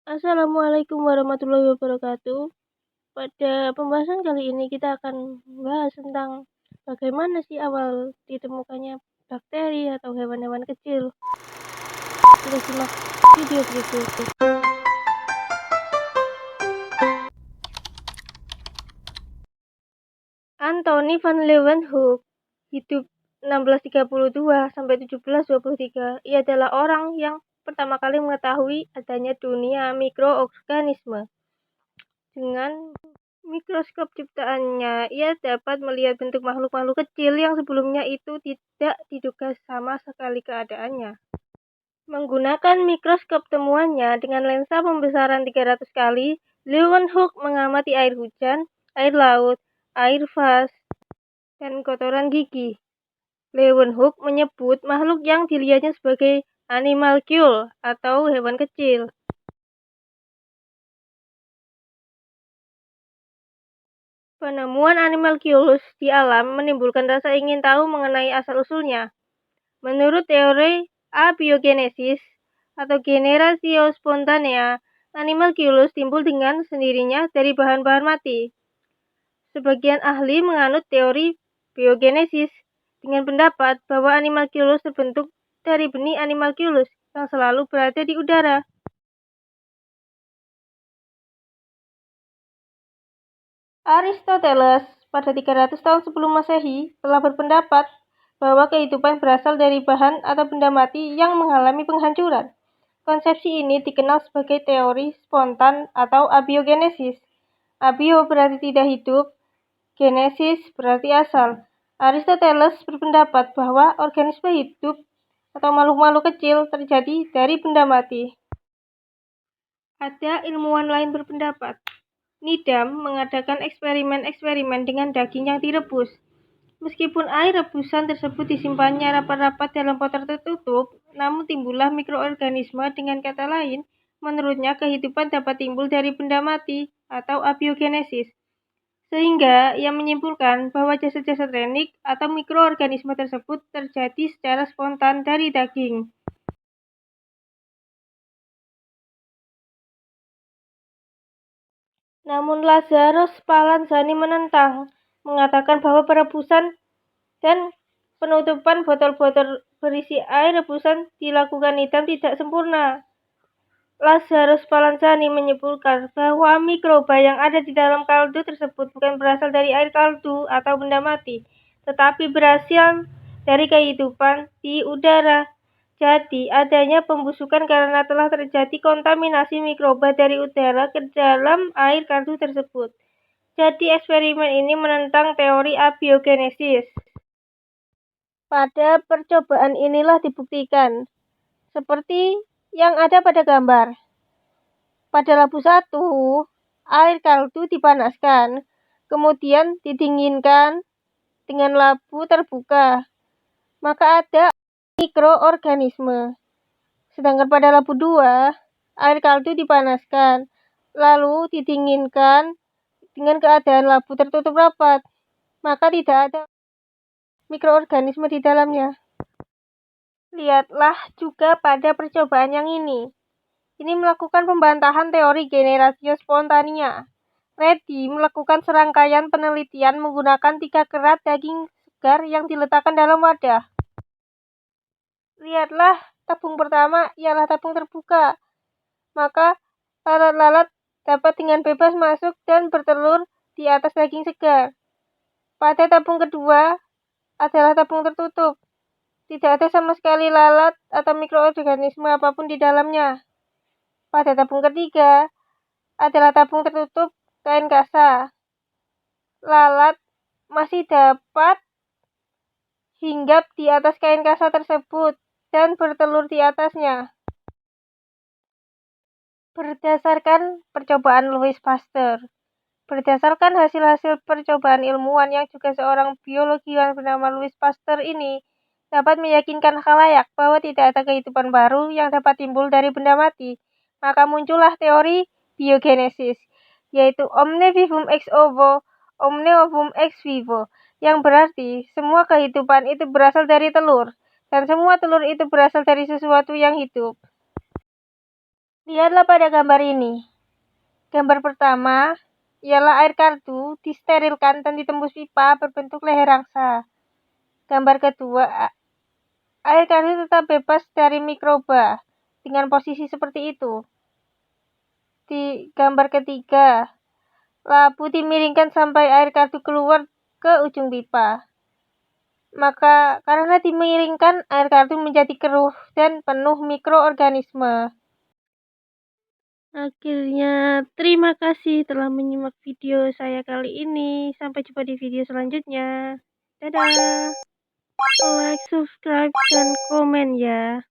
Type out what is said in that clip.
Assalamualaikum warahmatullahi wabarakatuh. Pada pembahasan kali ini kita akan membahas tentang bagaimana sih awal ditemukannya bakteri atau hewan-hewan kecil. Kita simak video berikut. Anthony van Leeuwenhoek hidup 1632 sampai 1723. Ia adalah orang yang pertama kali mengetahui adanya dunia mikroorganisme. Dengan mikroskop ciptaannya, ia dapat melihat bentuk makhluk-makhluk kecil yang sebelumnya itu tidak diduga sama sekali keadaannya. Menggunakan mikroskop temuannya dengan lensa pembesaran 300 kali, Leeuwenhoek mengamati air hujan, air laut, air vas, dan kotoran gigi. Leeuwenhoek menyebut makhluk yang dilihatnya sebagai animalcule atau hewan kecil. Penemuan animalcules di alam menimbulkan rasa ingin tahu mengenai asal-usulnya. Menurut teori abiogenesis atau generatio spontanea, animalcules timbul dengan sendirinya dari bahan-bahan mati. Sebagian ahli menganut teori biogenesis dengan pendapat bahwa animalcules terbentuk dari benih animalculus yang selalu berada di udara. Aristoteles pada 300 tahun sebelum Masehi telah berpendapat bahwa kehidupan berasal dari bahan atau benda mati yang mengalami penghancuran. Konsepsi ini dikenal sebagai teori spontan atau abiogenesis. Abio berarti tidak hidup, genesis berarti asal. Aristoteles berpendapat bahwa organisme hidup atau makhluk-makhluk kecil terjadi dari benda mati. Ada ilmuwan lain berpendapat Needham mengadakan eksperimen-eksperimen dengan daging yang direbus. Meskipun air rebusan tersebut disimpannya rapat-rapat dalam potor tertutup, namun timbullah mikroorganisme. Dengan kata lain, menurutnya kehidupan dapat timbul dari benda mati atau abiogenesis. Sehingga ia menyimpulkan bahwa jasad-jasad renik atau mikroorganisme tersebut terjadi secara spontan dari daging. Namun Lazarus Spallanzani menentang, mengatakan bahwa perebusan dan penutupan botol-botol berisi air rebusan dilakukan Needham tidak sempurna. Lazarus Spallanzani menyimpulkan bahwa mikroba yang ada di dalam kaldu tersebut bukan berasal dari air kaldu atau benda mati, tetapi berasal dari kehidupan di udara. Jadi, adanya pembusukan karena telah terjadi kontaminasi mikroba dari udara ke dalam air kaldu tersebut. Jadi, eksperimen ini menentang teori abiogenesis. Pada percobaan inilah dibuktikan, seperti yang ada pada gambar. Pada labu 1, air kaldu dipanaskan, kemudian didinginkan dengan labu terbuka. Maka ada mikroorganisme. Sedangkan pada labu 2, air kaldu dipanaskan, lalu didinginkan dengan keadaan labu tertutup rapat. Maka tidak ada mikroorganisme di dalamnya. Lihatlah juga pada percobaan yang ini. Ini melakukan pembantahan teori generatio spontanea. Reddy melakukan serangkaian penelitian menggunakan 3 kerat daging segar yang diletakkan dalam wadah. Lihatlah, tabung pertama ialah tabung terbuka. Maka lalat-lalat dapat dengan bebas masuk dan bertelur di atas daging segar. Pada tabung kedua adalah tabung tertutup. Tidak ada sama sekali lalat atau mikroorganisme apapun di dalamnya. Pada tabung ketiga adalah tabung tertutup kain kasa. Lalat masih dapat hinggap di atas kain kasa tersebut dan bertelur di atasnya. Berdasarkan percobaan Louis Pasteur, berdasarkan hasil-hasil percobaan ilmuwan yang juga seorang biologiwan bernama Louis Pasteur ini dapat meyakinkan khalayak bahwa tidak ada kehidupan baru yang dapat timbul dari benda mati. Maka muncullah teori biogenesis, yaitu omne vivum ex ovo, omne ovum ex vivo, yang berarti semua kehidupan itu berasal dari telur, dan semua telur itu berasal dari sesuatu yang hidup. Lihatlah pada gambar ini. Gambar pertama ialah air kartu disterilkan dan ditembus pipa berbentuk leher angsa. Gambar kedua, air kartu tetap bebas dari mikroba dengan posisi seperti itu. Di gambar ketiga, labu dimiringkan sampai air kartu keluar ke ujung pipa. Maka karena dimiringkan, air kartu menjadi keruh dan penuh mikroorganisme. Akhirnya, terima kasih telah menyimak video saya kali ini. Sampai jumpa di video selanjutnya. Dadah. Like, subscribe, dan komen ya.